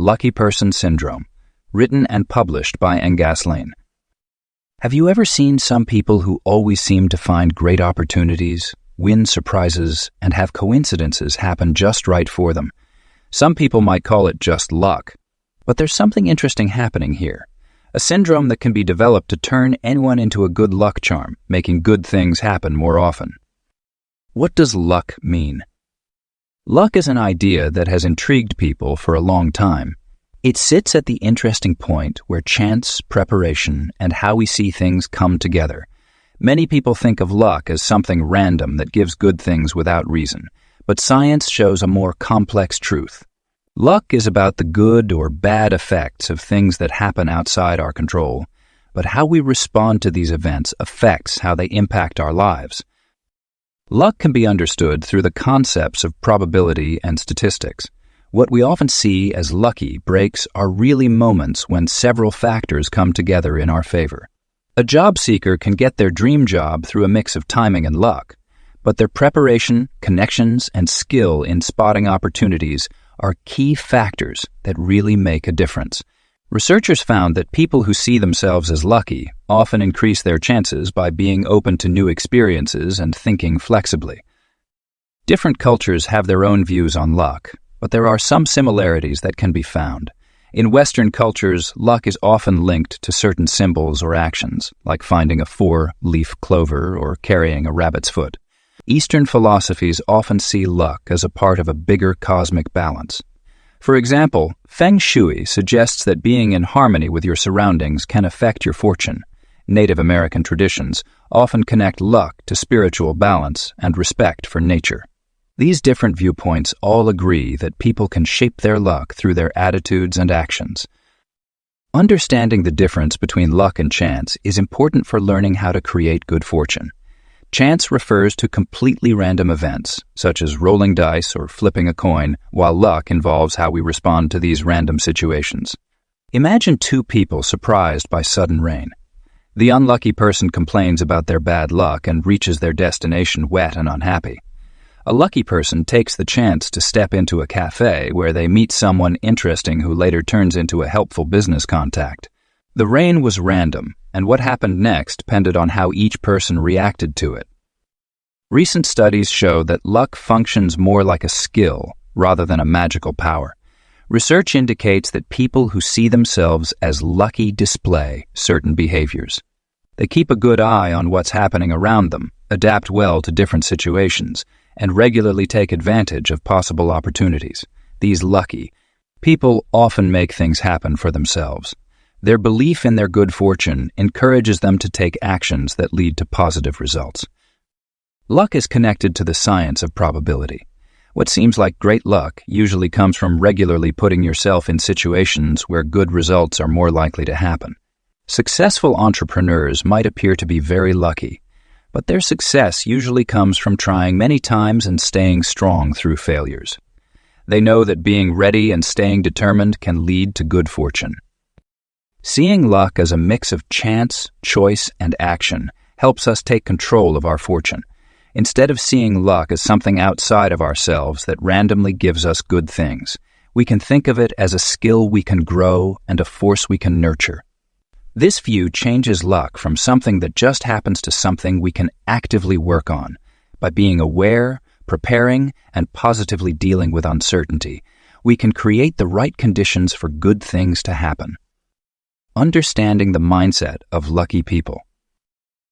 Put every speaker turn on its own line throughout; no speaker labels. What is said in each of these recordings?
Lucky Person Syndrome, written and published by Ngasline. Have you ever seen some people who always seem to find great opportunities, win surprises, and have coincidences happen just right for them? Some people might call it just luck, but there's something interesting happening here. A syndrome that can be developed to turn anyone into a good luck charm, making good things happen more often. What does luck mean? Luck is an idea that has intrigued people for a long time. It sits at the interesting point where chance, preparation, and how we see things come together. Many people think of luck as something random that gives good things without reason, but science shows a more complex truth. Luck is about the good or bad effects of things that happen outside our control, but how we respond to these events affects how they impact our lives. Luck can be understood through the concepts of probability and statistics. What we often see as lucky breaks are really moments when several factors come together in our favor. A job seeker can get their dream job through a mix of timing and luck, but their preparation, connections, and skill in spotting opportunities are key factors that really make a difference. Researchers found that people who see themselves as lucky often increase their chances by being open to new experiences and thinking flexibly. Different cultures have their own views on luck, but there are some similarities that can be found. In Western cultures, luck is often linked to certain symbols or actions, like finding a 4-leaf clover or carrying a rabbit's foot. Eastern philosophies often see luck as a part of a bigger cosmic balance. For example, Feng Shui suggests that being in harmony with your surroundings can affect your fortune. Native American traditions often connect luck to spiritual balance and respect for nature. These different viewpoints all agree that people can shape their luck through their attitudes and actions. Understanding the difference between luck and chance is important for learning how to create good fortune. Chance refers to completely random events, such as rolling dice or flipping a coin, while luck involves how we respond to these random situations. Imagine two people surprised by sudden rain. The unlucky person complains about their bad luck and reaches their destination wet and unhappy. A lucky person takes the chance to step into a cafe where they meet someone interesting who later turns into a helpful business contact. The rain was random, and what happened next depended on how each person reacted to it. Recent studies show that luck functions more like a skill rather than a magical power. Research indicates that people who see themselves as lucky display certain behaviors. They keep a good eye on what's happening around them, adapt well to different situations, and regularly take advantage of possible opportunities. These lucky people often make things happen for themselves. Their belief in their good fortune encourages them to take actions that lead to positive results. Luck is connected to the science of probability. What seems like great luck usually comes from regularly putting yourself in situations where good results are more likely to happen. Successful entrepreneurs might appear to be very lucky, but their success usually comes from trying many times and staying strong through failures. They know that being ready and staying determined can lead to good fortune. Seeing luck as a mix of chance, choice, and action helps us take control of our fortune. Instead of seeing luck as something outside of ourselves that randomly gives us good things, we can think of it as a skill we can grow and a force we can nurture. This view changes luck from something that just happens to something we can actively work on. By being aware, preparing, and positively dealing with uncertainty, we can create the right conditions for good things to happen. Understanding the mindset of lucky people.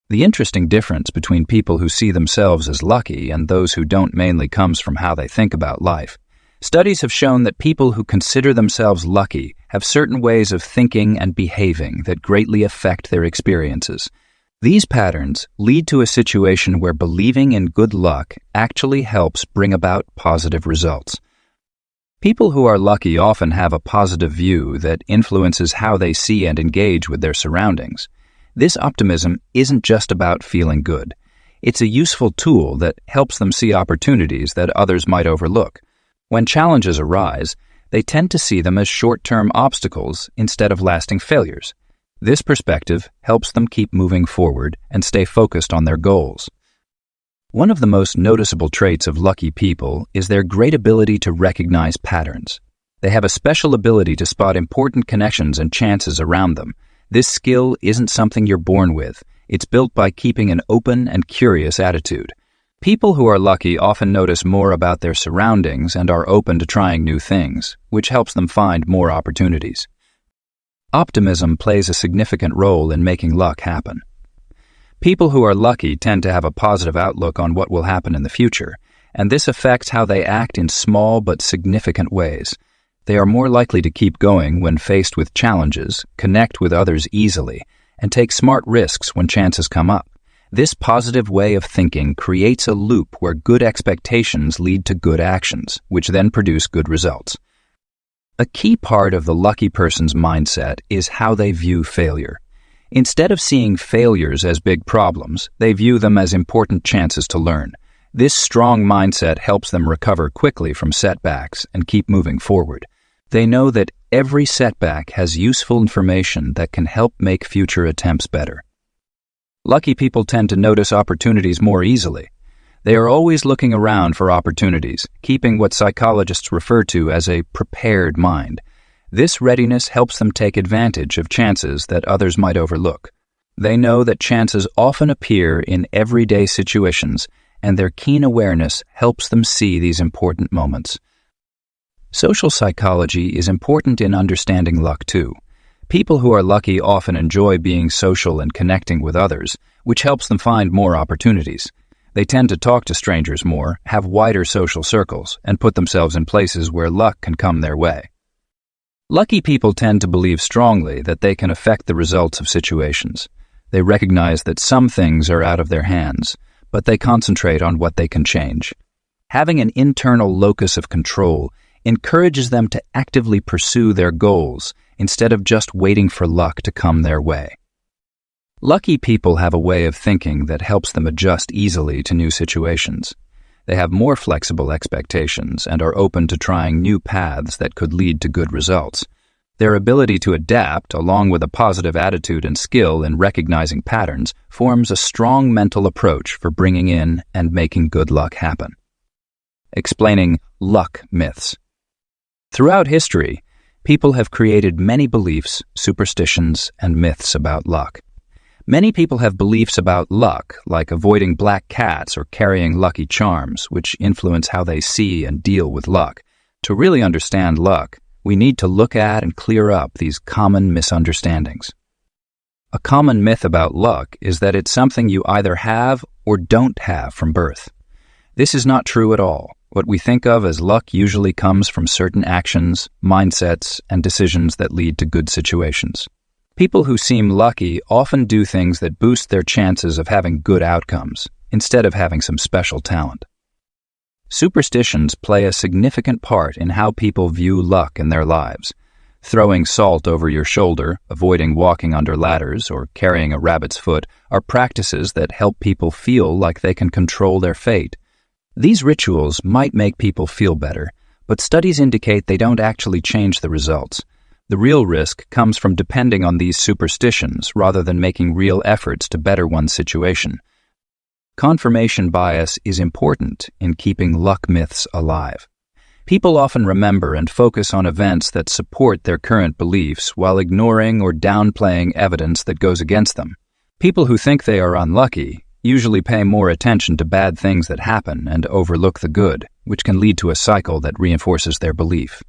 The interesting difference between people who see themselves as lucky and those who don't mainly comes from how they think about life. Studies have shown that people who consider themselves lucky have certain ways of thinking and behaving that greatly affect their experiences. These patterns lead to a situation where believing in good luck actually helps bring about positive results. People who are lucky often have a positive view that influences how they see and engage with their surroundings. This optimism isn't just about feeling good. It's a useful tool that helps them see opportunities that others might overlook. When challenges arise, they tend to see them as short-term obstacles instead of lasting failures. This perspective helps them keep moving forward and stay focused on their goals. One of the most noticeable traits of lucky people is their great ability to recognize patterns. They have a special ability to spot important connections and chances around them. This skill isn't something you're born with. It's built by keeping an open and curious attitude. People who are lucky often notice more about their surroundings and are open to trying new things, which helps them find more opportunities. Optimism plays a significant role in making luck happen. People who are lucky tend to have a positive outlook on what will happen in the future, and this affects how they act in small but significant ways. They are more likely to keep going when faced with challenges, connect with others easily, and take smart risks when chances come up. This positive way of thinking creates a loop where good expectations lead to good actions, which then produce good results. A key part of the lucky person's mindset is how they view failure. Instead of seeing failures as big problems, they view them as important chances to learn. This strong mindset helps them recover quickly from setbacks and keep moving forward. They know that every setback has useful information that can help make future attempts better. Lucky people tend to notice opportunities more easily. They are always looking around for opportunities, keeping what psychologists refer to as a prepared mind. This readiness helps them take advantage of chances that others might overlook. They know that chances often appear in everyday situations, and their keen awareness helps them see these important moments. Social psychology is important in understanding luck too. People who are lucky often enjoy being social and connecting with others, which helps them find more opportunities. They tend to talk to strangers more, have wider social circles, and put themselves in places where luck can come their way. Lucky people tend to believe strongly that they can affect the results of situations. They recognize that some things are out of their hands, but they concentrate on what they can change. Having an internal locus of control encourages them to actively pursue their goals instead of just waiting for luck to come their way. Lucky people have a way of thinking that helps them adjust easily to new situations. They have more flexible expectations and are open to trying new paths that could lead to good results. Their ability to adapt, along with a positive attitude and skill in recognizing patterns, forms a strong mental approach for bringing in and making good luck happen. Explaining luck myths. Throughout history, people have created many beliefs, superstitions, and myths about luck. Many people have beliefs about luck, like avoiding black cats or carrying lucky charms, which influence how they see and deal with luck. To really understand luck, we need to look at and clear up these common misunderstandings. A common myth about luck is that it's something you either have or don't have from birth. This is not true at all. What we think of as luck usually comes from certain actions, mindsets, and decisions that lead to good situations. People who seem lucky often do things that boost their chances of having good outcomes, instead of having some special talent. Superstitions play a significant part in how people view luck in their lives. Throwing salt over your shoulder, avoiding walking under ladders, or carrying a rabbit's foot are practices that help people feel like they can control their fate. These rituals might make people feel better, but studies indicate they don't actually change the results. The real risk comes from depending on these superstitions rather than making real efforts to better one's situation. Confirmation bias is important in keeping luck myths alive. People often remember and focus on events that support their current beliefs while ignoring or downplaying evidence that goes against them. People who think they are unlucky usually pay more attention to bad things that happen and overlook the good, which can lead to a cycle that reinforces their belief.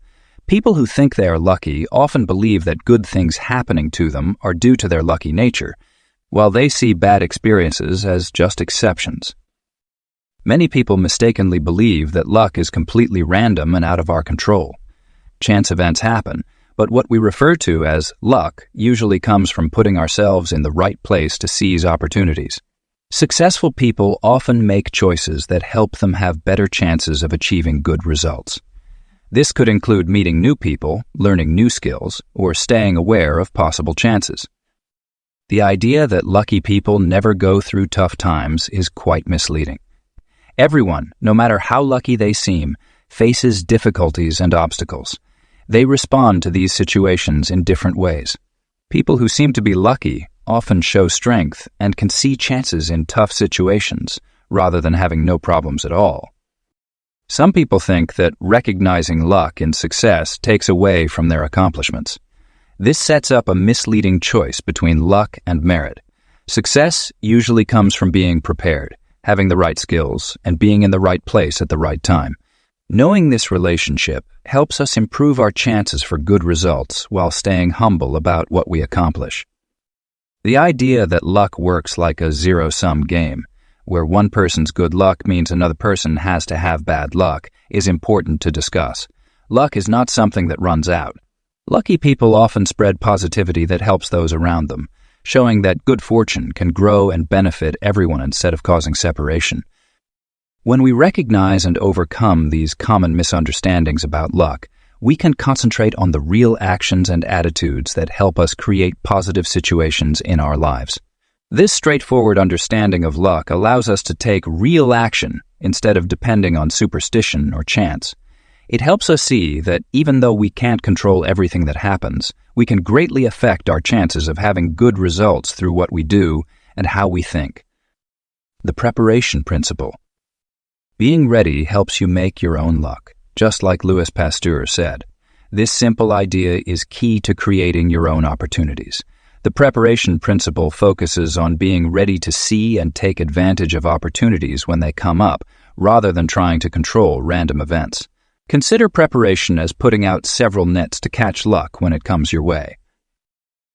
People who think they are lucky often believe that good things happening to them are due to their lucky nature, while they see bad experiences as just exceptions. Many people mistakenly believe that luck is completely random and out of our control. Chance events happen, but what we refer to as luck usually comes from putting ourselves in the right place to seize opportunities. Successful people often make choices that help them have better chances of achieving good results. This could include meeting new people, learning new skills, or staying aware of possible chances. The idea that lucky people never go through tough times is quite misleading. Everyone, no matter how lucky they seem, faces difficulties and obstacles. They respond to these situations in different ways. People who seem to be lucky often show strength and can see chances in tough situations rather than having no problems at all. Some people think that recognizing luck in success takes away from their accomplishments. This sets up a misleading choice between luck and merit. Success usually comes from being prepared, having the right skills, and being in the right place at the right time. Knowing this relationship helps us improve our chances for good results while staying humble about what we accomplish. The idea that luck works like a zero-sum game, where one person's good luck means another person has to have bad luck, is important to discuss. Luck is not something that runs out. Lucky people often spread positivity that helps those around them, showing that good fortune can grow and benefit everyone instead of causing separation. When we recognize and overcome these common misunderstandings about luck, we can concentrate on the real actions and attitudes that help us create positive situations in our lives. This straightforward understanding of luck allows us to take real action instead of depending on superstition or chance. It helps us see that even though we can't control everything that happens, we can greatly affect our chances of having good results through what we do and how we think. The preparation principle. Being ready helps you make your own luck, just like Louis Pasteur said. This simple idea is key to creating your own opportunities. The preparation principle focuses on being ready to see and take advantage of opportunities when they come up, rather than trying to control random events. Consider preparation as putting out several nets to catch luck when it comes your way.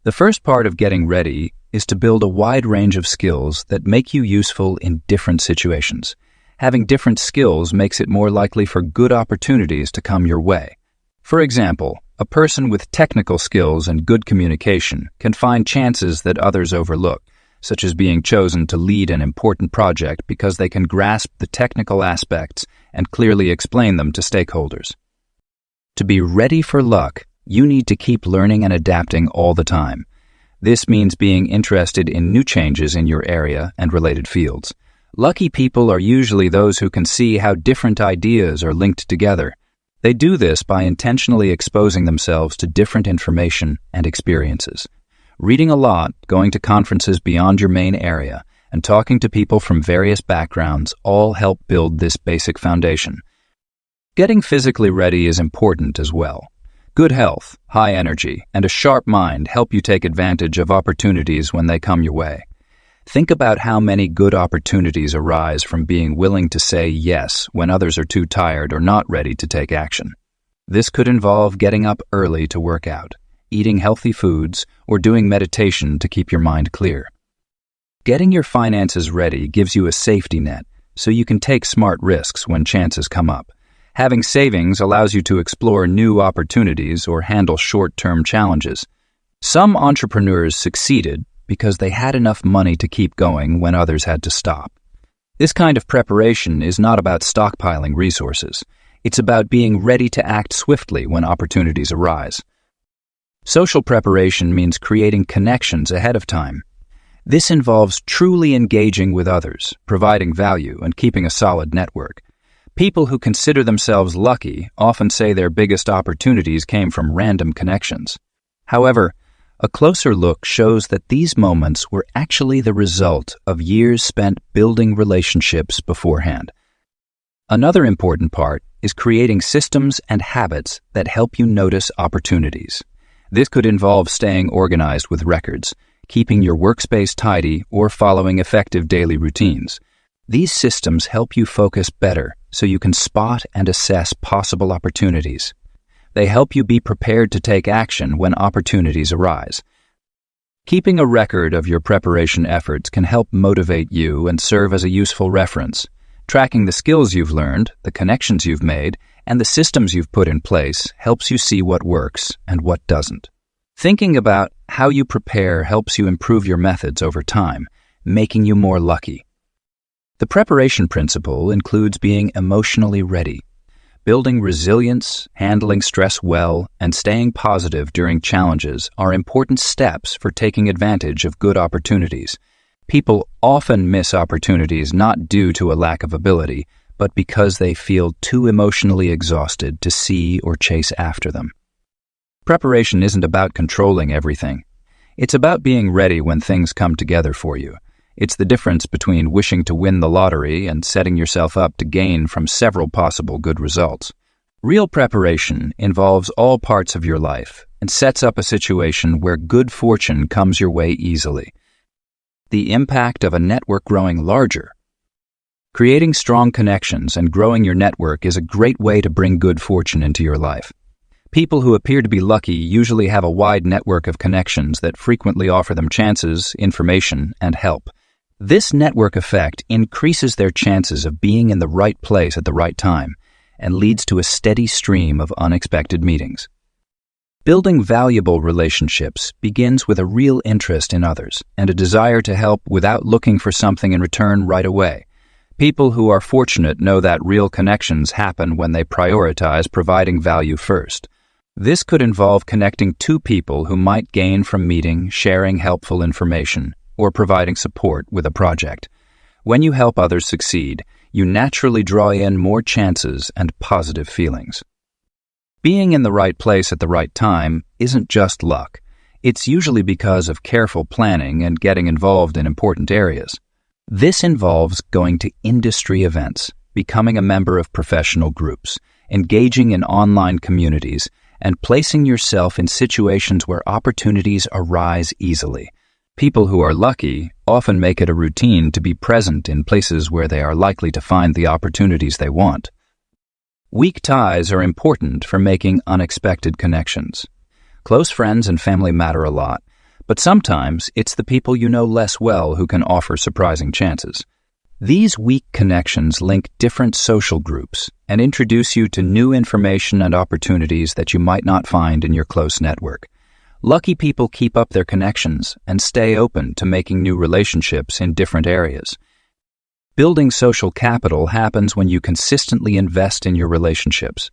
The first part of getting ready is to build a wide range of skills that make you useful in different situations. Having different skills makes it more likely for good opportunities to come your way. For example, a person with technical skills and good communication can find chances that others overlook, such as being chosen to lead an important project because they can grasp the technical aspects and clearly explain them to stakeholders. To be ready for luck, you need to keep learning and adapting all the time. This means being interested in new changes in your area and related fields. Lucky people are usually those who can see how different ideas are linked together. They do this by intentionally exposing themselves to different information and experiences. Reading a lot, going to conferences beyond your main area, and talking to people from various backgrounds all help build this basic foundation. Getting physically ready is important as well. Good health, high energy, and a sharp mind help you take advantage of opportunities when they come your way. Think about how many good opportunities arise from being willing to say yes when others are too tired or not ready to take action. This could involve getting up early to work out, eating healthy foods, or doing meditation to keep your mind clear. Getting your finances ready gives you a safety net so you can take smart risks when chances come up. Having savings allows you to explore new opportunities or handle short-term challenges. Some entrepreneurs succeeded because they had enough money to keep going when others had to stop. This kind of preparation is not about stockpiling resources. It's about being ready to act swiftly when opportunities arise. Social preparation means creating connections ahead of time. This involves truly engaging with others, providing value, and keeping a solid network. People who consider themselves lucky often say their biggest opportunities came from random connections. However, a closer look shows that these moments were actually the result of years spent building relationships beforehand. Another important part is creating systems and habits that help you notice opportunities. This could involve staying organized with records, keeping your workspace tidy, or following effective daily routines. These systems help you focus better so you can spot and assess possible opportunities. They help you be prepared to take action when opportunities arise. Keeping a record of your preparation efforts can help motivate you and serve as a useful reference. Tracking the skills you've learned, the connections you've made, and the systems you've put in place helps you see what works and what doesn't. Thinking about how you prepare helps you improve your methods over time, making you more lucky. The preparation principle includes being emotionally ready. Building resilience, handling stress well, and staying positive during challenges are important steps for taking advantage of good opportunities. People often miss opportunities not due to a lack of ability, but because they feel too emotionally exhausted to see or chase after them. Preparation isn't about controlling everything. It's about being ready when things come together for you. It's the difference between wishing to win the lottery and setting yourself up to gain from several possible good results. Real preparation involves all parts of your life and sets up a situation where good fortune comes your way easily. The impact of a network growing larger. Creating strong connections and growing your network is a great way to bring good fortune into your life. People who appear to be lucky usually have a wide network of connections that frequently offer them chances, information, and help. This network effect increases their chances of being in the right place at the right time and leads to a steady stream of unexpected meetings. Building valuable relationships begins with a real interest in others and a desire to help without looking for something in return right away. People who are fortunate know that real connections happen when they prioritize providing value first. This could involve connecting two people who might gain from meeting, sharing helpful information, or providing support with a project. When you help others succeed, you naturally draw in more chances and positive feelings. Being in the right place at the right time isn't just luck. It's usually because of careful planning and getting involved in important areas. This involves going to industry events, becoming a member of professional groups, engaging in online communities, and placing yourself in situations where opportunities arise easily. People who are lucky often make it a routine to be present in places where they are likely to find the opportunities they want. Weak ties are important for making unexpected connections. Close friends and family matter a lot, but sometimes it's the people you know less well who can offer surprising chances. These weak connections link different social groups and introduce you to new information and opportunities that you might not find in your close network. Lucky people keep up their connections and stay open to making new relationships in different areas. Building social capital happens when you consistently invest in your relationships.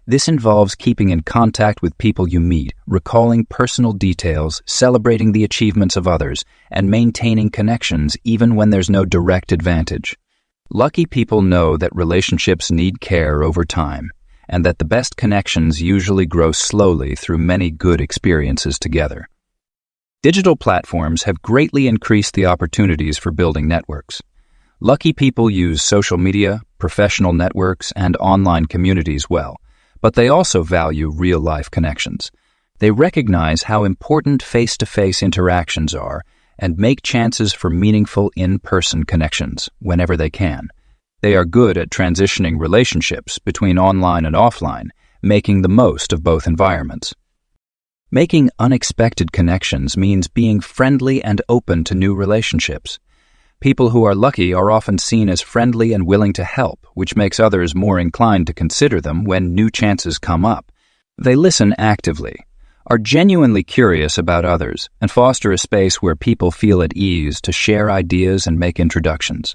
This involves keeping in contact with people you meet, recalling personal details, celebrating the achievements of others, and maintaining connections even when there's no direct advantage. Lucky people know that relationships need care over time, and that the best connections usually grow slowly through many good experiences together. Digital platforms have greatly increased the opportunities for building networks. Lucky people use social media, professional networks, and online communities well, but they also value real-life connections. They recognize how important face-to-face interactions are and make chances for meaningful in-person connections whenever they can. They are good at transitioning relationships between online and offline, making the most of both environments. Making unexpected connections means being friendly and open to new relationships. People who are lucky are often seen as friendly and willing to help, which makes others more inclined to consider them when new chances come up. They listen actively, are genuinely curious about others, and foster a space where people feel at ease to share ideas and make introductions.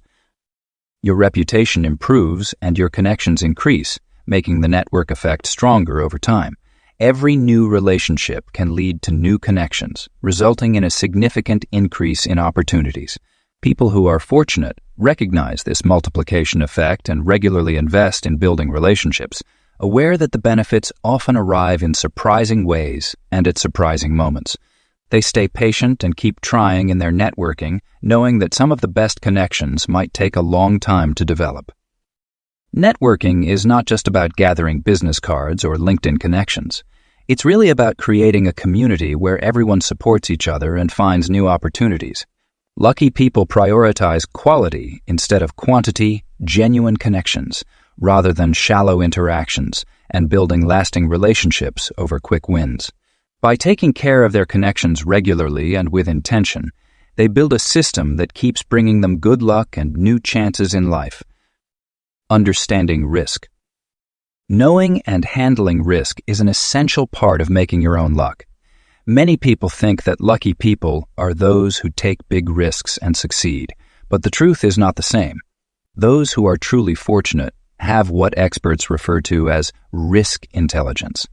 Your reputation improves and your connections increase, making the network effect stronger over time. Every new relationship can lead to new connections, resulting in a significant increase in opportunities. People who are fortunate recognize this multiplication effect and regularly invest in building relationships, aware that the benefits often arrive in surprising ways and at surprising moments. They stay patient and keep trying in their networking, knowing that some of the best connections might take a long time to develop. Networking is not just about gathering business cards or LinkedIn connections. It's really about creating a community where everyone supports each other and finds new opportunities. Lucky people prioritize quality instead of quantity, genuine connections, rather than shallow interactions, and building lasting relationships over quick wins. By taking care of their connections regularly and with intention, they build a system that keeps bringing them good luck and new chances in life. Understanding risk. Knowing and handling risk is an essential part of making your own luck. Many people think that lucky people are those who take big risks and succeed, but the truth is not the same. Those who are truly fortunate have what experts refer to as risk intelligence,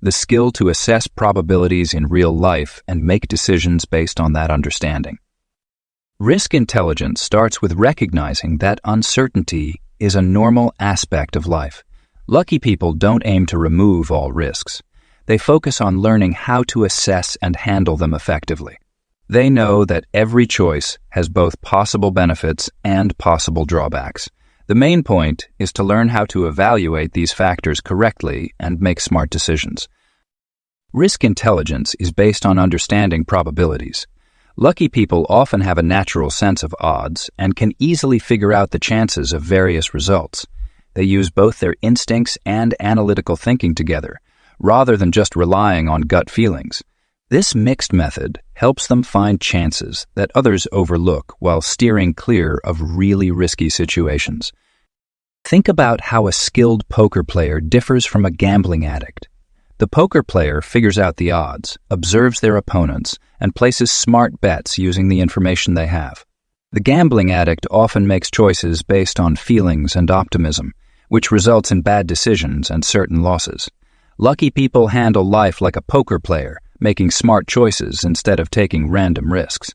the skill to assess probabilities in real life and make decisions based on that understanding. Risk intelligence starts with recognizing that uncertainty is a normal aspect of life. Lucky people don't aim to remove all risks. They focus on learning how to assess and handle them effectively. They know that every choice has both possible benefits and possible drawbacks. The main point is to learn how to evaluate these factors correctly and make smart decisions. Risk intelligence is based on understanding probabilities. Lucky people often have a natural sense of odds and can easily figure out the chances of various results. They use both their instincts and analytical thinking together, rather than just relying on gut feelings. This mixed method helps them find chances that others overlook while steering clear of really risky situations. Think about how a skilled poker player differs from a gambling addict. The poker player figures out the odds, observes their opponents, and places smart bets using the information they have. The gambling addict often makes choices based on feelings and optimism, which results in bad decisions and certain losses. Lucky people handle life like a poker player, making smart choices instead of taking random risks.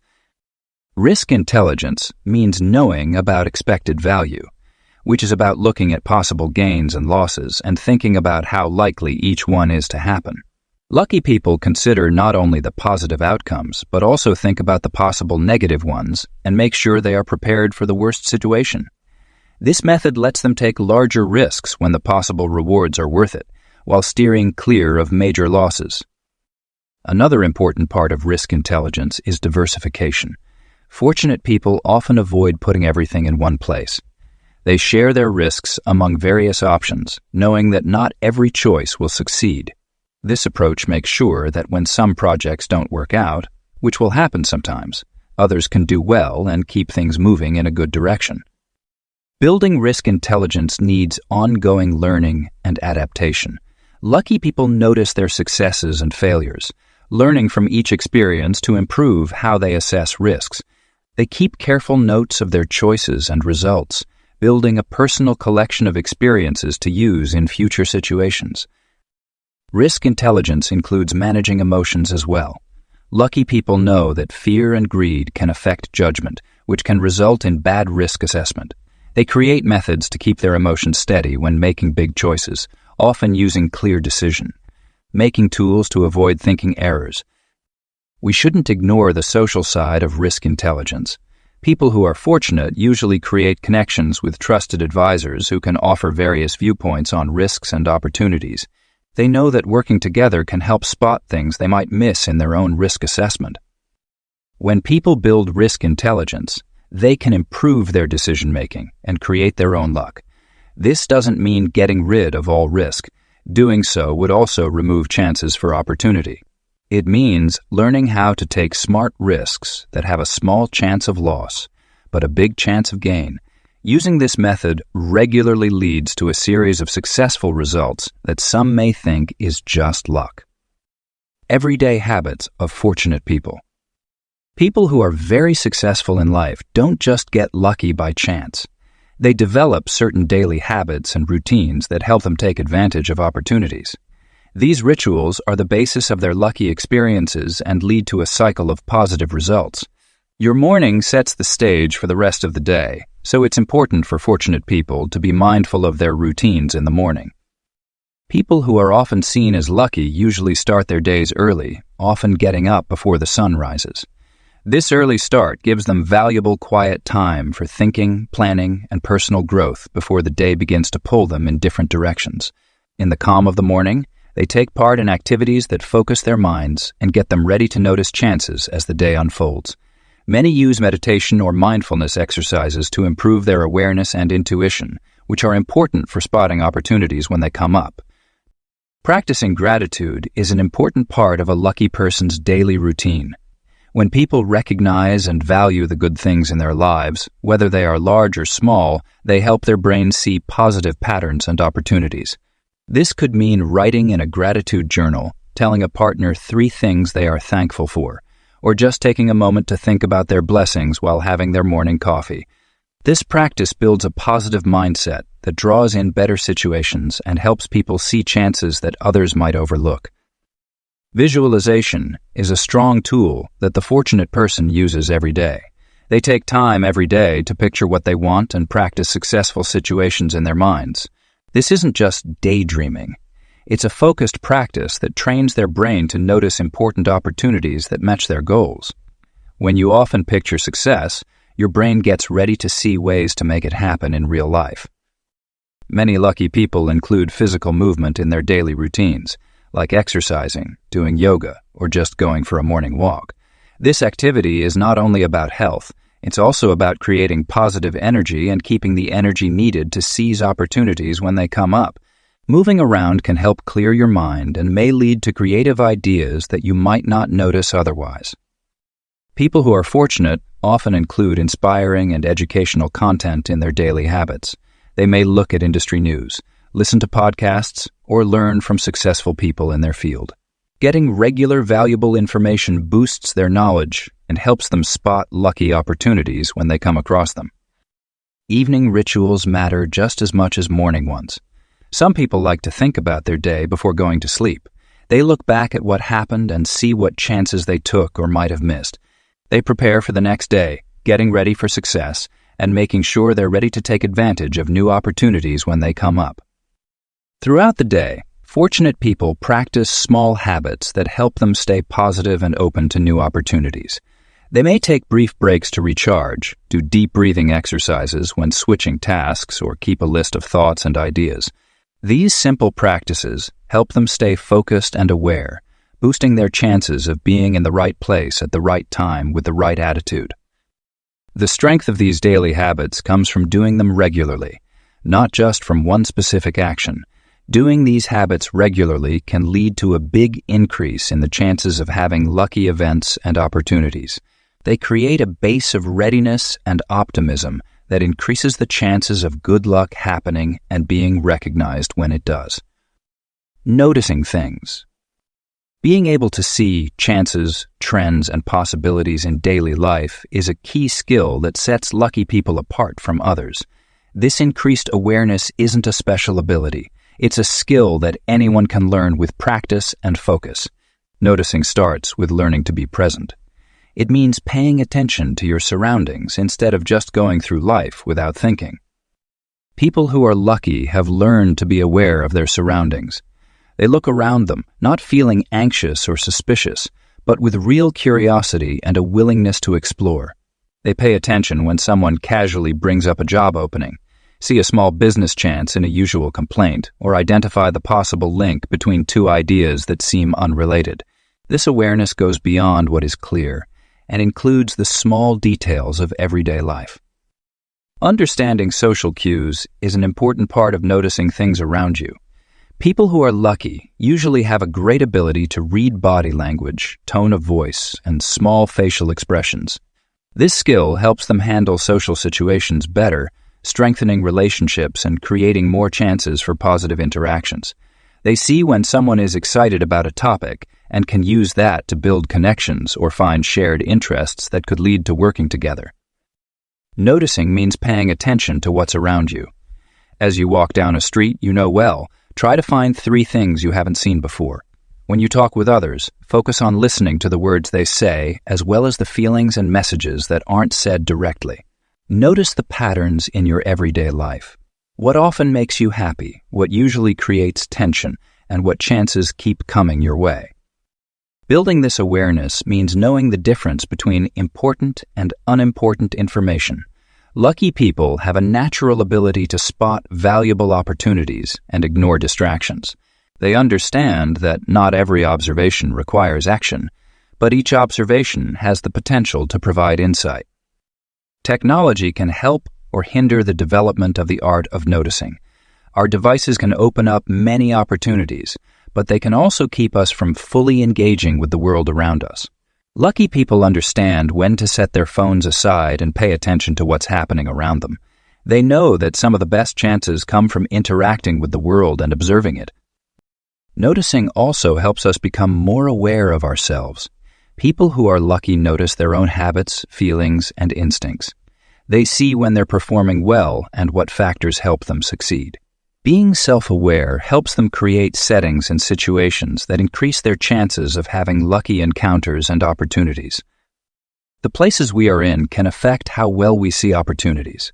Risk intelligence means knowing about expected value, which is about looking at possible gains and losses and thinking about how likely each one is to happen. Lucky people consider not only the positive outcomes, but also think about the possible negative ones and make sure they are prepared for the worst situation. This method lets them take larger risks when the possible rewards are worth it, while steering clear of major losses. Another important part of risk intelligence is diversification. Fortunate people often avoid putting everything in one place. They share their risks among various options, knowing that not every choice will succeed. This approach makes sure that when some projects don't work out, which will happen sometimes, others can do well and keep things moving in a good direction. Building risk intelligence needs ongoing learning and adaptation. Lucky people notice their successes and failures, learning from each experience to improve how they assess risks. They keep careful notes of their choices and results, building a personal collection of experiences to use in future situations. Risk intelligence includes managing emotions as well. Lucky people know that fear and greed can affect judgment, which can result in bad risk assessment. They create methods to keep their emotions steady when making big choices, often using clear decision, making tools to avoid thinking errors. We shouldn't ignore the social side of risk intelligence. People who are fortunate usually create connections with trusted advisors who can offer various viewpoints on risks and opportunities. They know that working together can help spot things they might miss in their own risk assessment. When people build risk intelligence, they can improve their decision-making and create their own luck. This doesn't mean getting rid of all risk. Doing so would also remove chances for opportunity. It means learning how to take smart risks that have a small chance of loss, but a big chance of gain. Using this method regularly leads to a series of successful results that some may think is just luck. Everyday habits of fortunate people. People who are very successful in life don't just get lucky by chance. They develop certain daily habits and routines that help them take advantage of opportunities. These rituals are the basis of their lucky experiences and lead to a cycle of positive results. Your morning sets the stage for the rest of the day, so it's important for fortunate people to be mindful of their routines in the morning. People who are often seen as lucky usually start their days early, often getting up before the sun rises. This early start gives them valuable quiet time for thinking, planning, and personal growth before the day begins to pull them in different directions. In the calm of the morning, they take part in activities that focus their minds and get them ready to notice chances as the day unfolds. Many use meditation or mindfulness exercises to improve their awareness and intuition, which are important for spotting opportunities when they come up. Practicing gratitude is an important part of a lucky person's daily routine. When people recognize and value the good things in their lives, whether they are large or small, they help their brain see positive patterns and opportunities. This could mean writing in a gratitude journal, telling a partner 3 things they are thankful for, or just taking a moment to think about their blessings while having their morning coffee. This practice builds a positive mindset that draws in better situations and helps people see chances that others might overlook. Visualization is a strong tool that the fortunate person uses every day. They take time every day to picture what they want and practice successful situations in their minds. This isn't just daydreaming. It's a focused practice that trains their brain to notice important opportunities that match their goals. When you often picture success, your brain gets ready to see ways to make it happen in real life. Many lucky people include physical movement in their daily routines, like exercising, doing yoga, or just going for a morning walk. This activity is not only about health, it's also about creating positive energy and keeping the energy needed to seize opportunities when they come up. Moving around can help clear your mind and may lead to creative ideas that you might not notice otherwise. People who are fortunate often include inspiring and educational content in their daily habits. They may look at industry news, listen to podcasts, or learn from successful people in their field. Getting regular, valuable information boosts their knowledge and helps them spot lucky opportunities when they come across them. Evening rituals matter just as much as morning ones. Some people like to think about their day before going to sleep. They look back at what happened and see what chances they took or might have missed. They prepare for the next day, getting ready for success, and making sure they're ready to take advantage of new opportunities when they come up. Throughout the day, fortunate people practice small habits that help them stay positive and open to new opportunities. They may take brief breaks to recharge, do deep breathing exercises when switching tasks, or keep a list of thoughts and ideas. These simple practices help them stay focused and aware, boosting their chances of being in the right place at the right time with the right attitude. The strength of these daily habits comes from doing them regularly, not just from one specific action. Doing these habits regularly can lead to a big increase in the chances of having lucky events and opportunities. They create a base of readiness and optimism that increases the chances of good luck happening and being recognized when it does. Noticing things. Being able to see chances, trends, and possibilities in daily life is a key skill that sets lucky people apart from others. This increased awareness isn't a special ability. It's a skill that anyone can learn with practice and focus. Noticing starts with learning to be present. It means paying attention to your surroundings instead of just going through life without thinking. People who are lucky have learned to be aware of their surroundings. They look around them, not feeling anxious or suspicious, but with real curiosity and a willingness to explore. They pay attention when someone casually brings up a job opening, see a small business chance in a usual complaint, or identify the possible link between two ideas that seem unrelated. This awareness goes beyond what is clear and includes the small details of everyday life. Understanding social cues is an important part of noticing things around you. People who are lucky usually have a great ability to read body language, tone of voice, and small facial expressions. This skill helps them handle social situations better, strengthening relationships and creating more chances for positive interactions. They see when someone is excited about a topic and can use that to build connections or find shared interests that could lead to working together. Noticing means paying attention to what's around you. As you walk down a street you know well, try to find 3 things you haven't seen before. When you talk with others, focus on listening to the words they say as well as the feelings and messages that aren't said directly. Notice the patterns in your everyday life. What often makes you happy, what usually creates tension, and what chances keep coming your way. Building this awareness means knowing the difference between important and unimportant information. Lucky people have a natural ability to spot valuable opportunities and ignore distractions. They understand that not every observation requires action, but each observation has the potential to provide insight. Technology can help or hinder the development of the art of noticing. Our devices can open up many opportunities, but they can also keep us from fully engaging with the world around us. Lucky people understand when to set their phones aside and pay attention to what's happening around them. They know that some of the best chances come from interacting with the world and observing it. Noticing also helps us become more aware of ourselves. People who are lucky notice their own habits, feelings, and instincts. They see when they're performing well and what factors help them succeed. Being self-aware helps them create settings and situations that increase their chances of having lucky encounters and opportunities. The places we are in can affect how well we see opportunities.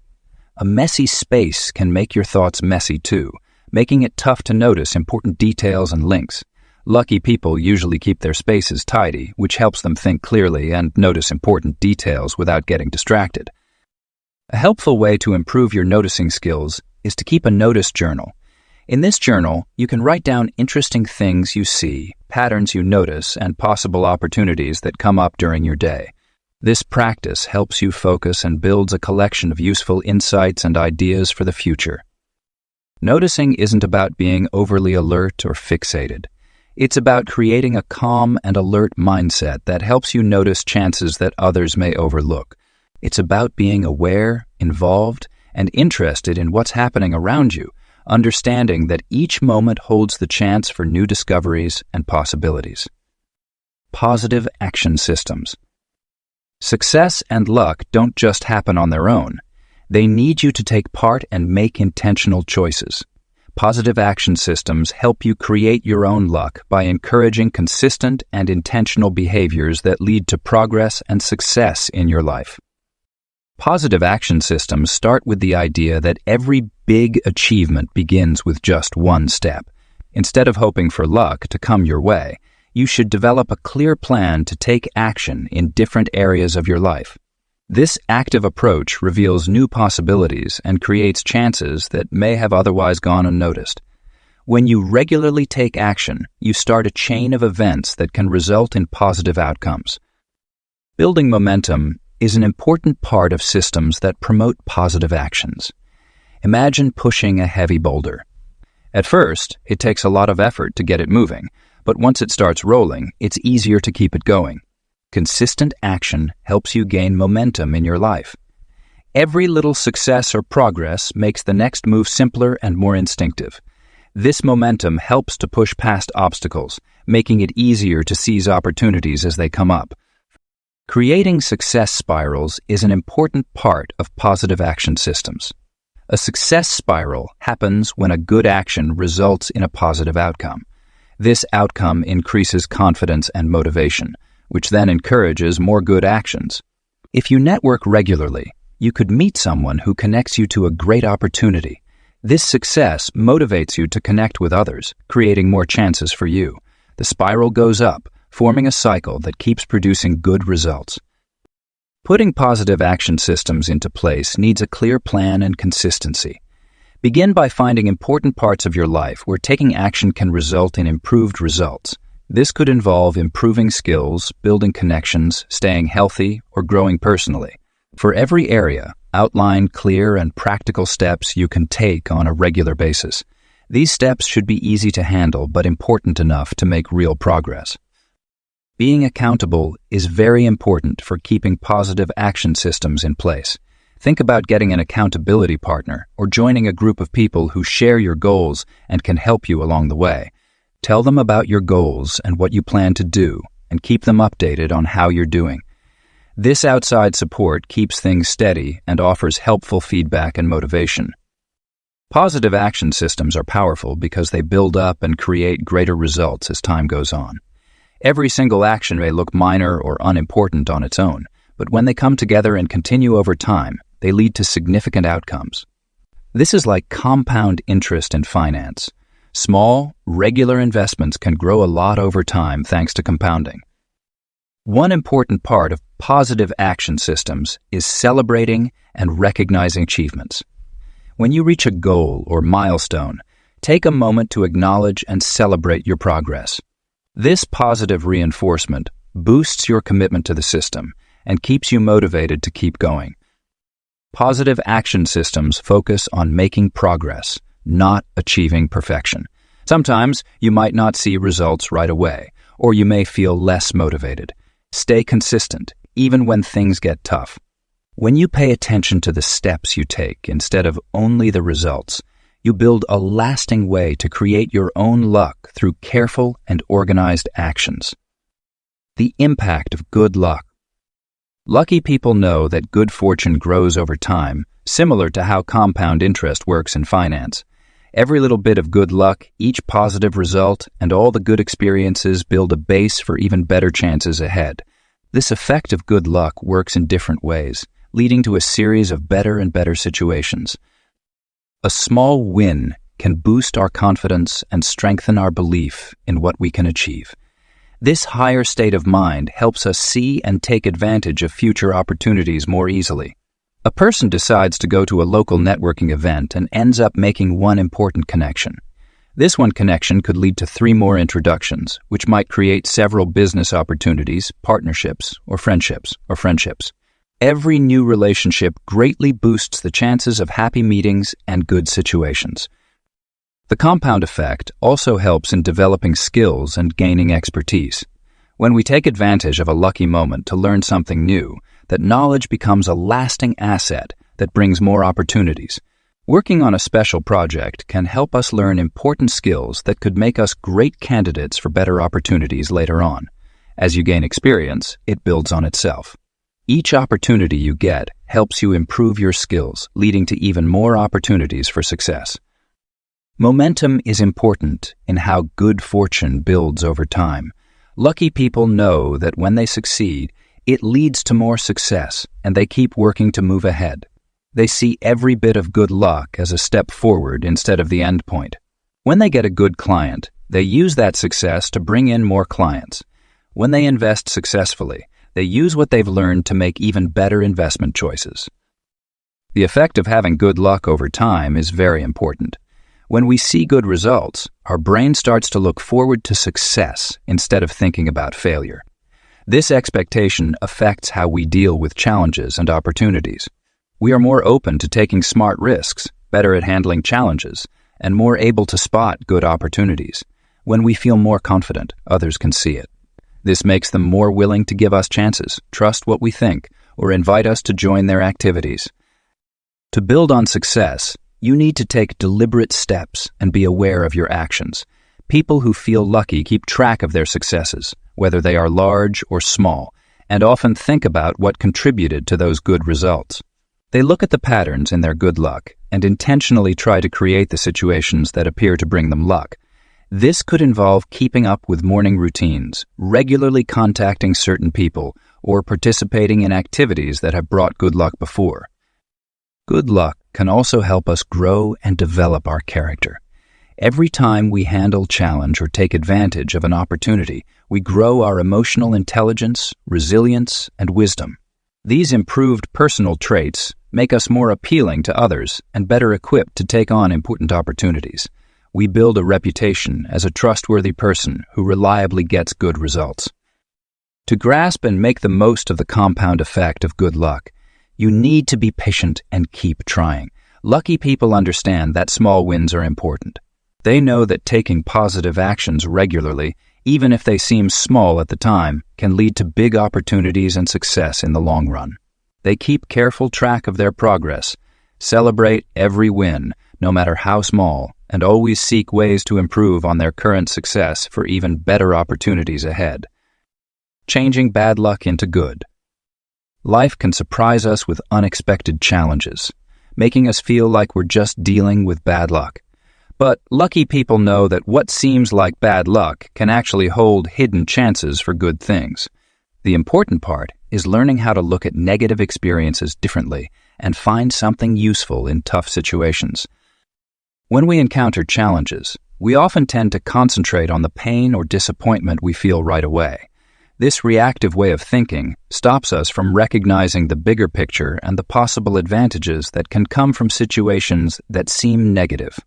A messy space can make your thoughts messy too, making it tough to notice important details and links. Lucky people usually keep their spaces tidy, which helps them think clearly and notice important details without getting distracted. A helpful way to improve your noticing skills is to keep a notice journal. In this journal, you can write down interesting things you see, patterns you notice, and possible opportunities that come up during your day. This practice helps you focus and builds a collection of useful insights and ideas for the future. Noticing isn't about being overly alert or fixated. It's about creating a calm and alert mindset that helps you notice chances that others may overlook. It's about being aware, involved, and interested in what's happening around you, understanding that each moment holds the chance for new discoveries and possibilities. Positive action systems. Success and luck don't just happen on their own. They need you to take part and make intentional choices. Positive action systems help you create your own luck by encouraging consistent and intentional behaviors that lead to progress and success in your life. Positive action systems start with the idea that every big achievement begins with just one step. Instead of hoping for luck to come your way, you should develop a clear plan to take action in different areas of your life. This active approach reveals new possibilities and creates chances that may have otherwise gone unnoticed. When you regularly take action, you start a chain of events that can result in positive outcomes. Building momentum is an important part of systems that promote positive actions. Imagine pushing a heavy boulder. At first, it takes a lot of effort to get it moving, but once it starts rolling, it's easier to keep it going. Consistent action helps you gain momentum in your life. Every little success or progress makes the next move simpler and more instinctive. This momentum helps to push past obstacles, making it easier to seize opportunities as they come up. Creating success spirals is an important part of positive action systems. A success spiral happens when a good action results in a positive outcome. This outcome increases confidence and motivation, which then encourages more good actions. If you network regularly, you could meet someone who connects you to a great opportunity. This success motivates you to connect with others, creating more chances for you. The spiral goes up, forming a cycle that keeps producing good results. Putting positive action systems into place needs a clear plan and consistency. Begin by finding important parts of your life where taking action can result in improved results. This could involve improving skills, building connections, staying healthy, or growing personally. For every area, outline clear and practical steps you can take on a regular basis. These steps should be easy to handle but important enough to make real progress. Being accountable is very important for keeping positive action systems in place. Think about getting an accountability partner or joining a group of people who share your goals and can help you along the way. Tell them about your goals and what you plan to do, and keep them updated on how you're doing. This outside support keeps things steady and offers helpful feedback and motivation. Positive action systems are powerful because they build up and create greater results as time goes on. Every single action may look minor or unimportant on its own, but when they come together and continue over time, they lead to significant outcomes. This is like compound interest in finance. Small, regular investments can grow a lot over time thanks to compounding. One important part of positive action systems is celebrating and recognizing achievements. When you reach a goal or milestone, take a moment to acknowledge and celebrate your progress. This positive reinforcement boosts your commitment to the system and keeps you motivated to keep going. Positive action systems focus on making progress, not achieving perfection. Sometimes you might not see results right away, or you may feel less motivated. Stay consistent, even when things get tough. When you pay attention to the steps you take instead of only the results, you build a lasting way to create your own luck through careful and organized actions. The impact of good luck. Lucky people know that good fortune grows over time, similar to how compound interest works in finance. Every little bit of good luck, each positive result, and all the good experiences build a base for even better chances ahead. This effect of good luck works in different ways, leading to a series of better and better situations. A small win can boost our confidence and strengthen our belief in what we can achieve. This higher state of mind helps us see and take advantage of future opportunities more easily. A person decides to go to a local networking event and ends up making one important connection. This one connection could lead to 3 more introductions, which might create several business opportunities, partnerships, or friendships. Every new relationship greatly boosts the chances of happy meetings and good situations. The compound effect also helps in developing skills and gaining expertise. When we take advantage of a lucky moment to learn something new, that knowledge becomes a lasting asset that brings more opportunities. Working on a special project can help us learn important skills that could make us great candidates for better opportunities later on. As you gain experience, it builds on itself. Each opportunity you get helps you improve your skills, leading to even more opportunities for success. Momentum is important in how good fortune builds over time. Lucky people know that when they succeed, it leads to more success, and they keep working to move ahead. They see every bit of good luck as a step forward instead of the end point. When they get a good client, they use that success to bring in more clients. When they invest successfully, they use what they've learned to make even better investment choices. The effect of having good luck over time is very important. When we see good results, our brain starts to look forward to success instead of thinking about failure. This expectation affects how we deal with challenges and opportunities. We are more open to taking smart risks, better at handling challenges, and more able to spot good opportunities. When we feel more confident, others can see it. This makes them more willing to give us chances, trust what we think, or invite us to join their activities. To build on success, you need to take deliberate steps and be aware of your actions. People who feel lucky keep track of their successes, whether they are large or small, and often think about what contributed to those good results. They look at the patterns in their good luck and intentionally try to create the situations that appear to bring them luck. This could involve keeping up with morning routines, regularly contacting certain people, or participating in activities that have brought good luck before. Good luck can also help us grow and develop our character. Every time we handle challenge or take advantage of an opportunity, we grow our emotional intelligence, resilience, and wisdom. These improved personal traits make us more appealing to others and better equipped to take on important opportunities. We build a reputation as a trustworthy person who reliably gets good results. To grasp and make the most of the compound effect of good luck, you need to be patient and keep trying. Lucky people understand that small wins are important. They know that taking positive actions regularly, even if they seem small at the time, can lead to big opportunities and success in the long run. They keep careful track of their progress, celebrate every win, no matter how small, and always seek ways to improve on their current success for even better opportunities ahead. Changing bad luck into good. Life can surprise us with unexpected challenges, making us feel like we're just dealing with bad luck. But lucky people know that what seems like bad luck can actually hold hidden chances for good things. The important part is learning how to look at negative experiences differently and find something useful in tough situations. When we encounter challenges, we often tend to concentrate on the pain or disappointment we feel right away. This reactive way of thinking stops us from recognizing the bigger picture and the possible advantages that can come from situations that seem negative.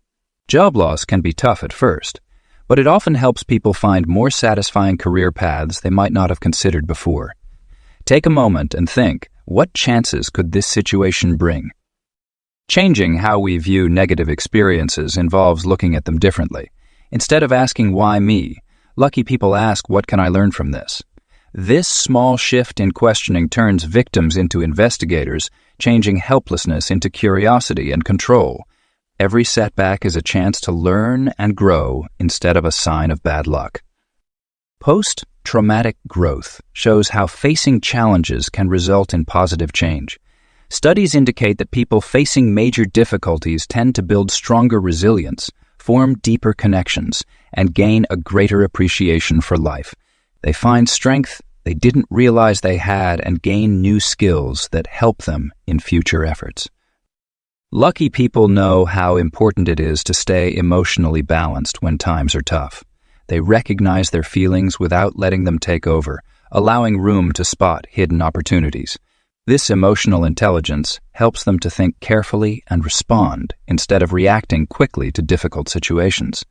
Job loss can be tough at first, but it often helps people find more satisfying career paths they might not have considered before. Take a moment and think, what chances could this situation bring? Changing how we view negative experiences involves looking at them differently. Instead of asking, why me? Lucky people ask, what can I learn from this? This small shift in questioning turns victims into investigators, changing helplessness into curiosity and control. Every setback is a chance to learn and grow instead of a sign of bad luck. Post-traumatic growth shows how facing challenges can result in positive change. Studies indicate that people facing major difficulties tend to build stronger resilience, form deeper connections, and gain a greater appreciation for life. They find strength they didn't realize they had and gain new skills that help them in future efforts. Lucky people know how important it is to stay emotionally balanced when times are tough. They recognize their feelings without letting them take over, allowing room to spot hidden opportunities. This emotional intelligence helps them to think carefully and respond instead of reacting quickly to difficult situations.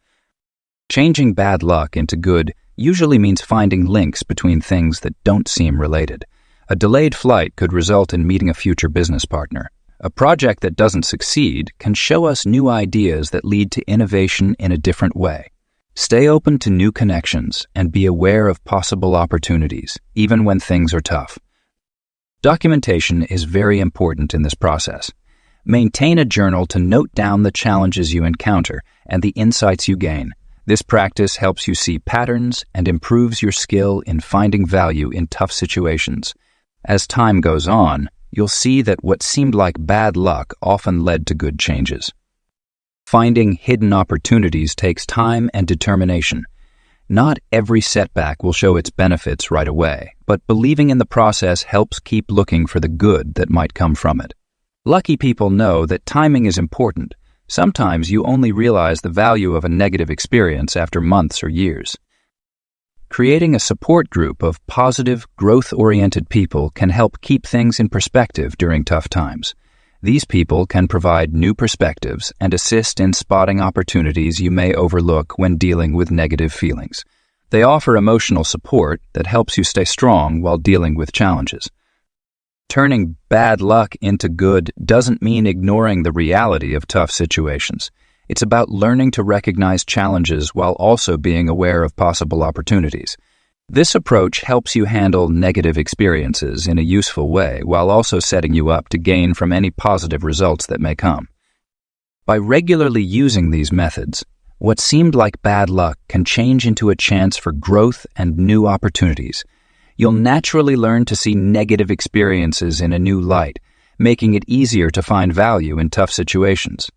Changing bad luck into good usually means finding links between things that don't seem related. A delayed flight could result in meeting a future business partner. A project that doesn't succeed can show us new ideas that lead to innovation in a different way. Stay open to new connections and be aware of possible opportunities, even when things are tough. Documentation is very important in this process. Maintain a journal to note down the challenges you encounter and the insights you gain. This practice helps you see patterns and improves your skill in finding value in tough situations. As time goes on, you'll see that what seemed like bad luck often led to good changes. Finding hidden opportunities takes time and determination. Not every setback will show its benefits right away, but believing in the process helps keep looking for the good that might come from it. Lucky people know that timing is important. Sometimes you only realize the value of a negative experience after months or years. Creating a support group of positive, growth-oriented people can help keep things in perspective during tough times. These people can provide new perspectives and assist in spotting opportunities you may overlook when dealing with negative feelings. They offer emotional support that helps you stay strong while dealing with challenges. Turning bad luck into good doesn't mean ignoring the reality of tough situations. It's about learning to recognize challenges while also being aware of possible opportunities. This approach helps you handle negative experiences in a useful way while also setting you up to gain from any positive results that may come. By regularly using these methods, what seemed like bad luck can change into a chance for growth and new opportunities. You'll naturally learn to see negative experiences in a new light, making it easier to find value in tough situations.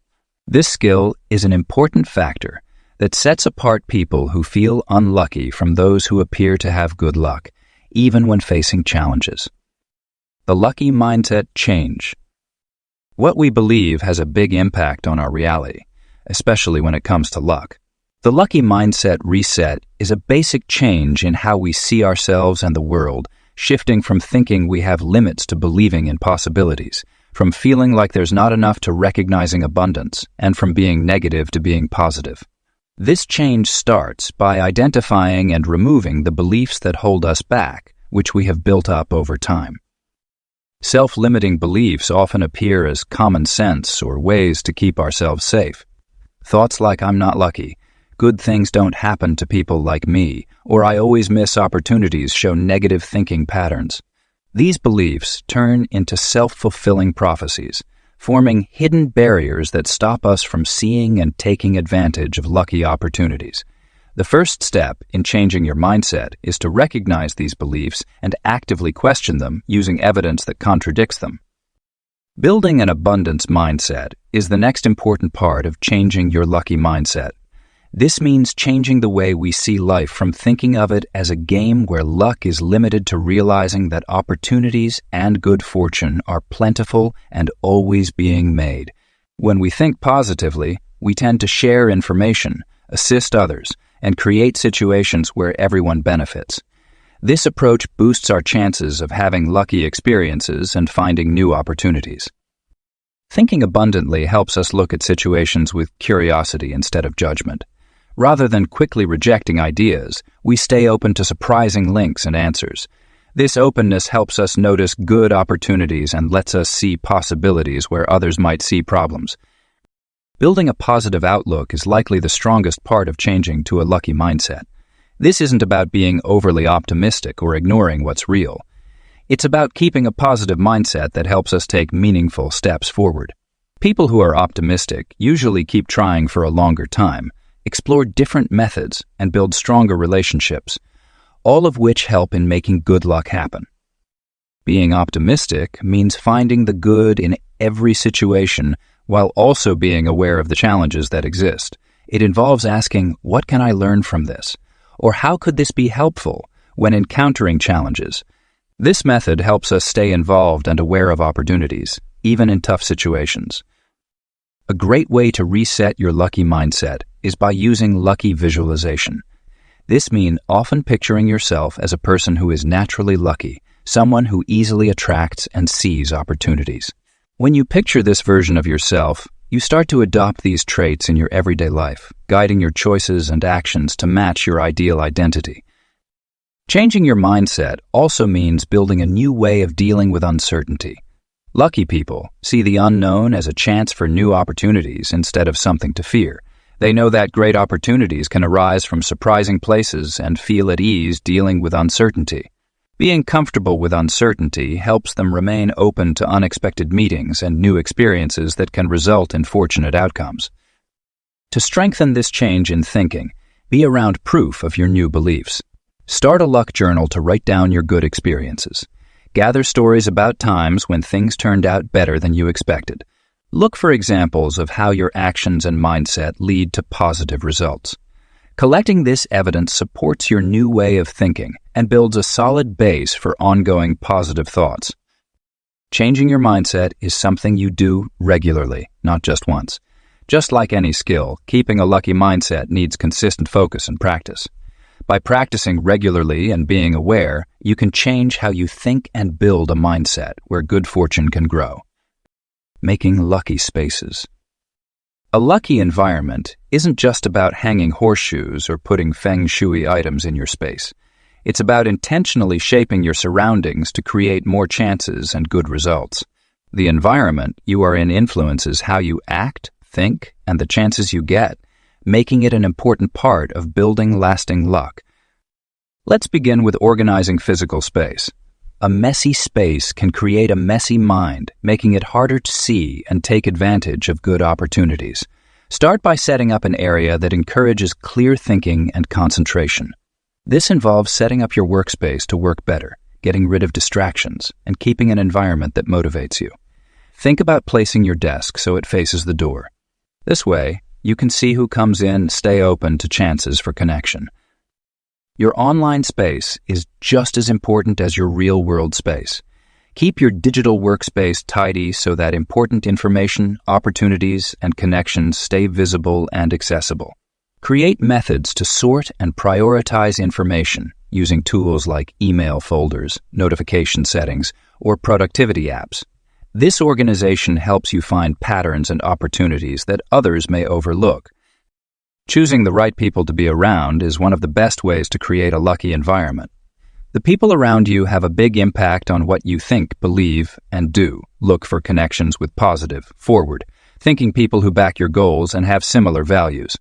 This skill is an important factor that sets apart people who feel unlucky from those who appear to have good luck, even when facing challenges. The lucky mindset change. What we believe has a big impact on our reality, especially when it comes to luck. The lucky mindset reset is a basic change in how we see ourselves and the world, shifting from thinking we have limits to believing in possibilities, from feeling like there's not enough to recognizing abundance, and from being negative to being positive. This change starts by identifying and removing the beliefs that hold us back, which we have built up over time. Self-limiting beliefs often appear as common sense or ways to keep ourselves safe. Thoughts like "I'm not lucky," "good things don't happen to people like me," or "I always miss opportunities" show negative thinking patterns. These beliefs turn into self-fulfilling prophecies, forming hidden barriers that stop us from seeing and taking advantage of lucky opportunities. The first step in changing your mindset is to recognize these beliefs and actively question them using evidence that contradicts them. Building an abundance mindset is the next important part of changing your lucky mindset. This means changing the way we see life from thinking of it as a game where luck is limited to realizing that opportunities and good fortune are plentiful and always being made. When we think positively, we tend to share information, assist others, and create situations where everyone benefits. This approach boosts our chances of having lucky experiences and finding new opportunities. Thinking abundantly helps us look at situations with curiosity instead of judgment. Rather than quickly rejecting ideas, we stay open to surprising links and answers. This openness helps us notice good opportunities and lets us see possibilities where others might see problems. Building a positive outlook is likely the strongest part of changing to a lucky mindset. This isn't about being overly optimistic or ignoring what's real. It's about keeping a positive mindset that helps us take meaningful steps forward. People who are optimistic usually keep trying for a longer time, explore different methods, and build stronger relationships, all of which help in making good luck happen. Being optimistic means finding the good in every situation while also being aware of the challenges that exist. It involves asking, "What can I learn from this?" or "How could this be helpful?" when encountering challenges. This method helps us stay involved and aware of opportunities, even in tough situations. A great way to reset your lucky mindset is by using lucky visualization. This means often picturing yourself as a person who is naturally lucky, someone who easily attracts and sees opportunities. When you picture this version of yourself, you start to adopt these traits in your everyday life, guiding your choices and actions to match your ideal identity. Changing your mindset also means building a new way of dealing with uncertainty. Lucky people see the unknown as a chance for new opportunities instead of something to fear. They know that great opportunities can arise from surprising places and feel at ease dealing with uncertainty. Being comfortable with uncertainty helps them remain open to unexpected meetings and new experiences that can result in fortunate outcomes. To strengthen this change in thinking, be around proof of your new beliefs. Start a luck journal to write down your good experiences. Gather stories about times when things turned out better than you expected. Look for examples of how your actions and mindset lead to positive results. Collecting this evidence supports your new way of thinking and builds a solid base for ongoing positive thoughts. Changing your mindset is something you do regularly, not just once. Just like any skill, keeping a lucky mindset needs consistent focus and practice. By practicing regularly and being aware, you can change how you think and build a mindset where good fortune can grow. Making lucky spaces. A lucky environment isn't just about hanging horseshoes or putting feng shui items in your space. It's about intentionally shaping your surroundings to create more chances and good results. The environment you are in influences how you act, think, and the chances you get, making it an important part of building lasting luck. Let's begin with organizing physical space. A messy space can create a messy mind, making it harder to see and take advantage of good opportunities. Start by setting up an area that encourages clear thinking and concentration. This involves setting up your workspace to work better, getting rid of distractions, and keeping an environment that motivates you. Think about placing your desk so it faces the door. This way, you can see who comes in and stay open to chances for connection. Your online space is just as important as your real-world space. Keep your digital workspace tidy so that important information, opportunities, and connections stay visible and accessible. Create methods to sort and prioritize information using tools like email folders, notification settings, or productivity apps. This organization helps you find patterns and opportunities that others may overlook. Choosing the right people to be around is one of the best ways to create a lucky environment. The people around you have a big impact on what you think, believe, and do. Look for connections with positive, forward-thinking people who back your goals and have similar values.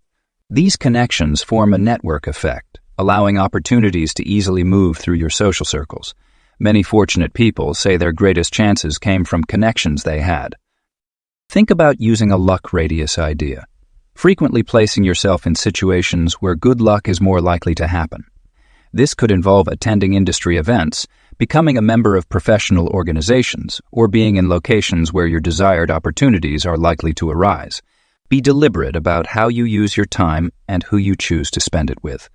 These connections form a network effect, allowing opportunities to easily move through your social circles. Many fortunate people say their greatest chances came from connections they had. Think about using a luck radius idea, frequently placing yourself in situations where good luck is more likely to happen. This could involve attending industry events, becoming a member of professional organizations, or being in locations where your desired opportunities are likely to arise. Be deliberate about how you use your time and who you choose to spend it with.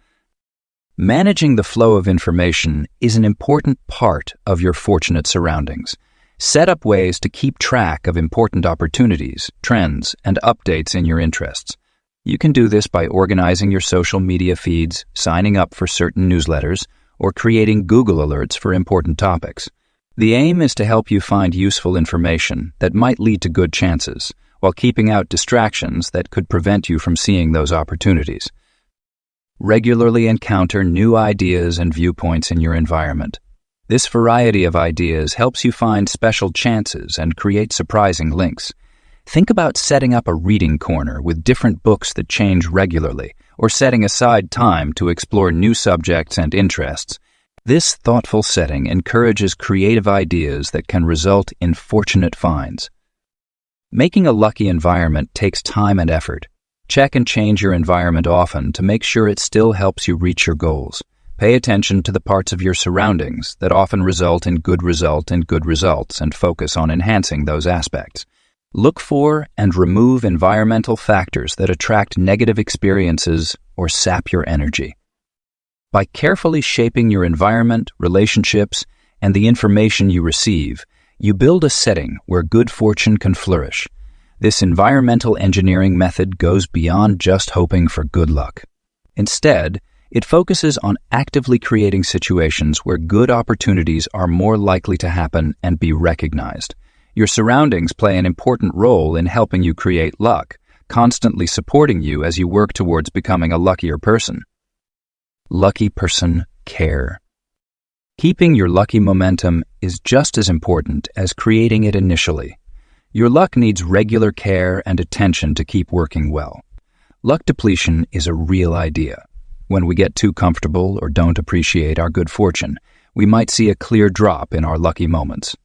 Managing the flow of information is an important part of your fortunate surroundings. Set up ways to keep track of important opportunities, trends, and updates in your interests. You can do this by organizing your social media feeds, signing up for certain newsletters, or creating Google alerts for important topics. The aim is to help you find useful information that might lead to good chances, while keeping out distractions that could prevent you from seeing those opportunities. Regularly encounter new ideas and viewpoints in your environment. This variety of ideas helps you find special chances and create surprising links. Think about setting up a reading corner with different books that change regularly, or setting aside time to explore new subjects and interests. This thoughtful setting encourages creative ideas that can result in fortunate finds. Making a lucky environment takes time and effort. Check and change your environment often to make sure it still helps you reach your goals. Pay attention to the parts of your surroundings that often result in good results and focus on enhancing those aspects. Look for and remove environmental factors that attract negative experiences or sap your energy. By carefully shaping your environment, relationships, and the information you receive, you build a setting where good fortune can flourish. This environmental engineering method goes beyond just hoping for good luck. Instead, it focuses on actively creating situations where good opportunities are more likely to happen and be recognized. Your surroundings play an important role in helping you create luck, constantly supporting you as you work towards becoming a luckier person. Lucky person care. Keeping your lucky momentum is just as important as creating it initially. Your luck needs regular care and attention to keep working well. Luck depletion is a real idea. When we get too comfortable or don't appreciate our good fortune, we might see a clear drop in our lucky moments.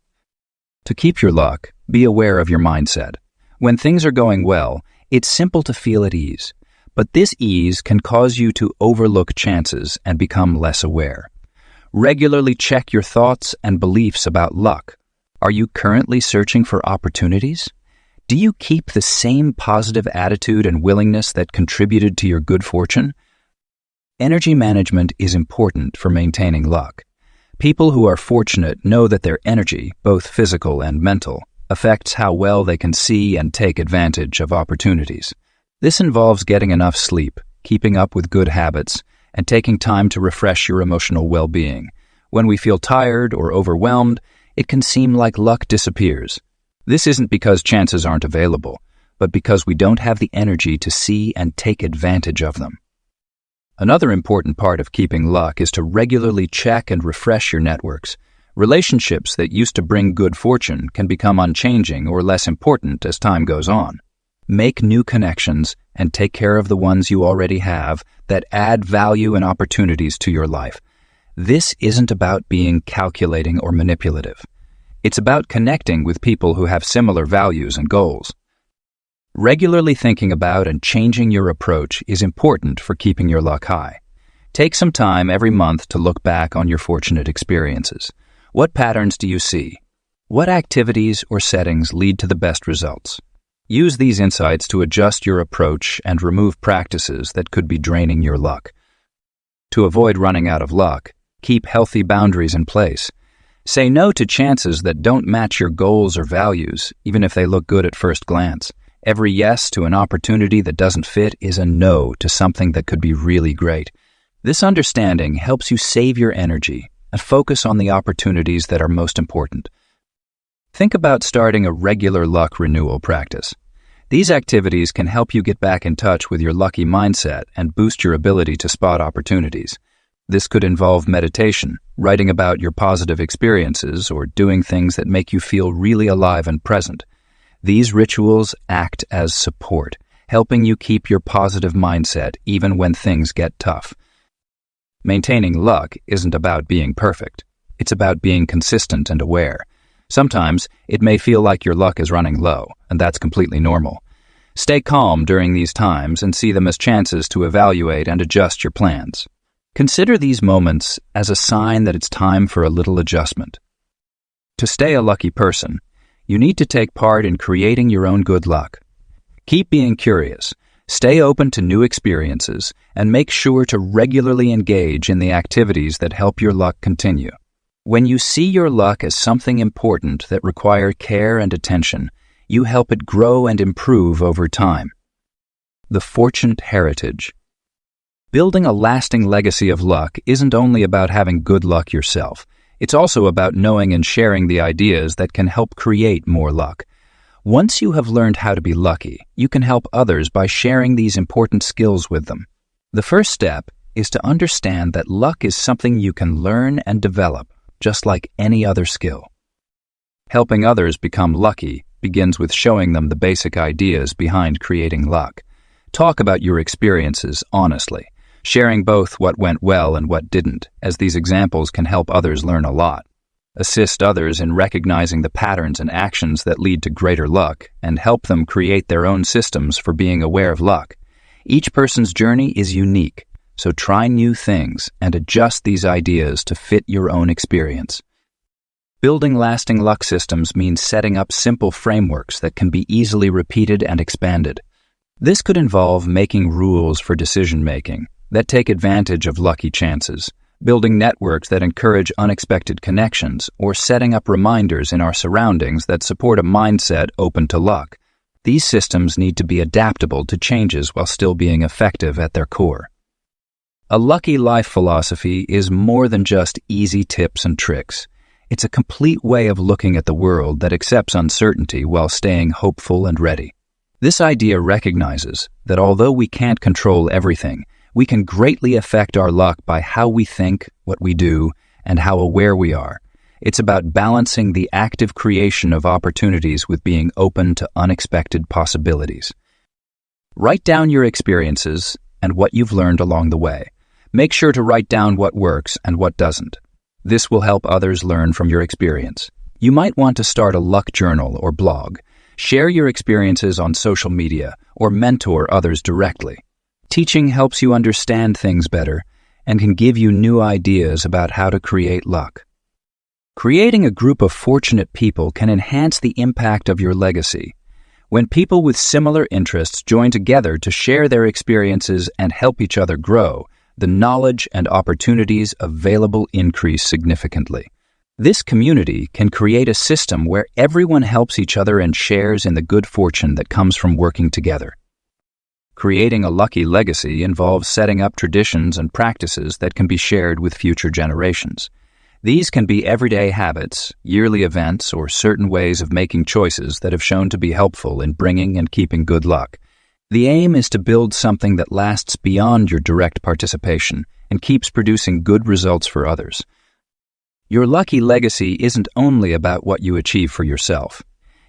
To keep your luck, be aware of your mindset. When things are going well, it's simple to feel at ease, but this ease can cause you to overlook chances and become less aware. Regularly check your thoughts and beliefs about luck. Are you currently searching for opportunities? Do you keep the same positive attitude and willingness that contributed to your good fortune? Energy management is important for maintaining luck. People who are fortunate know that their energy, both physical and mental, affects how well they can see and take advantage of opportunities. This involves getting enough sleep, keeping up with good habits, and taking time to refresh your emotional well-being. When we feel tired or overwhelmed, it can seem like luck disappears. This isn't because chances aren't available, but because we don't have the energy to see and take advantage of them. Another important part of keeping luck is to regularly check and refresh your networks. Relationships that used to bring good fortune can become unchanging or less important as time goes on. Make new connections and take care of the ones you already have that add value and opportunities to your life. This isn't about being calculating or manipulative. It's about connecting with people who have similar values and goals. Regularly thinking about and changing your approach is important for keeping your luck high. Take some time every month to look back on your fortunate experiences. What patterns do you see? What activities or settings lead to the best results? Use these insights to adjust your approach and remove practices that could be draining your luck. To avoid running out of luck, keep healthy boundaries in place. Say no to chances that don't match your goals or values, even if they look good at first glance. Every yes to an opportunity that doesn't fit is a no to something that could be really great. This understanding helps you save your energy and focus on the opportunities that are most important. Think about starting a regular luck renewal practice. These activities can help you get back in touch with your lucky mindset and boost your ability to spot opportunities. This could involve meditation, writing about your positive experiences, or doing things that make you feel really alive and present. These rituals act as support, helping you keep your positive mindset even when things get tough. Maintaining luck isn't about being perfect. It's about being consistent and aware. Sometimes it may feel like your luck is running low, and that's completely normal. Stay calm during these times and see them as chances to evaluate and adjust your plans. Consider these moments as a sign that it's time for a little adjustment. To stay a lucky person, you need to take part in creating your own good luck. Keep being curious, stay open to new experiences, and make sure to regularly engage in the activities that help your luck continue. When you see your luck as something important that requires care and attention, you help it grow and improve over time. The Fortunate Heritage. Building a lasting legacy of luck isn't only about having good luck yourself. It's also about knowing and sharing the ideas that can help create more luck. Once you have learned how to be lucky, you can help others by sharing these important skills with them. The first step is to understand that luck is something you can learn and develop, just like any other skill. Helping others become lucky begins with showing them the basic ideas behind creating luck. Talk about your experiences honestly, sharing both what went well and what didn't, as these examples can help others learn a lot. Assist others in recognizing the patterns and actions that lead to greater luck, and help them create their own systems for being aware of luck. Each person's journey is unique, so try new things and adjust these ideas to fit your own experience. Building lasting luck systems means setting up simple frameworks that can be easily repeated and expanded. This could involve making rules for decision-making that take advantage of lucky chances, building networks that encourage unexpected connections, or setting up reminders in our surroundings that support a mindset open to luck. These systems need to be adaptable to changes while still being effective at their core. A lucky life philosophy is more than just easy tips and tricks. It's a complete way of looking at the world that accepts uncertainty while staying hopeful and ready. This idea recognizes that although we can't control everything, we can greatly affect our luck by how we think, what we do, and how aware we are. It's about balancing the active creation of opportunities with being open to unexpected possibilities. Write down your experiences and what you've learned along the way. Make sure to write down what works and what doesn't. This will help others learn from your experience. You might want to start a luck journal or blog. Share your experiences on social media or mentor others directly. Teaching helps you understand things better and can give you new ideas about how to create luck. Creating a group of fortunate people can enhance the impact of your legacy. When people with similar interests join together to share their experiences and help each other grow, the knowledge and opportunities available increase significantly. This community can create a system where everyone helps each other and shares in the good fortune that comes from working together. Creating a lucky legacy involves setting up traditions and practices that can be shared with future generations. These can be everyday habits, yearly events, or certain ways of making choices that have shown to be helpful in bringing and keeping good luck. The aim is to build something that lasts beyond your direct participation and keeps producing good results for others. Your lucky legacy isn't only about what you achieve for yourself.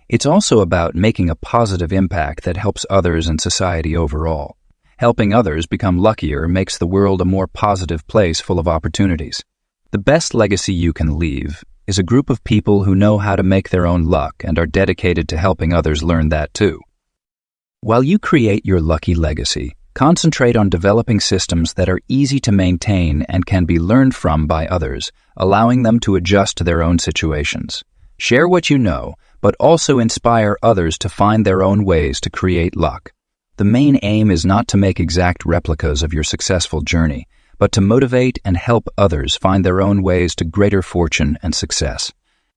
It's also about making a positive impact that helps others and society overall. Helping others become luckier makes the world a more positive place full of opportunities. The best legacy you can leave is a group of people who know how to make their own luck and are dedicated to helping others learn that too. While you create your lucky legacy, concentrate on developing systems that are easy to maintain and can be learned from by others, allowing them to adjust to their own situations. Share what you know, but also inspire others to find their own ways to create luck. The main aim is not to make exact replicas of your successful journey, but to motivate and help others find their own ways to greater fortune and success.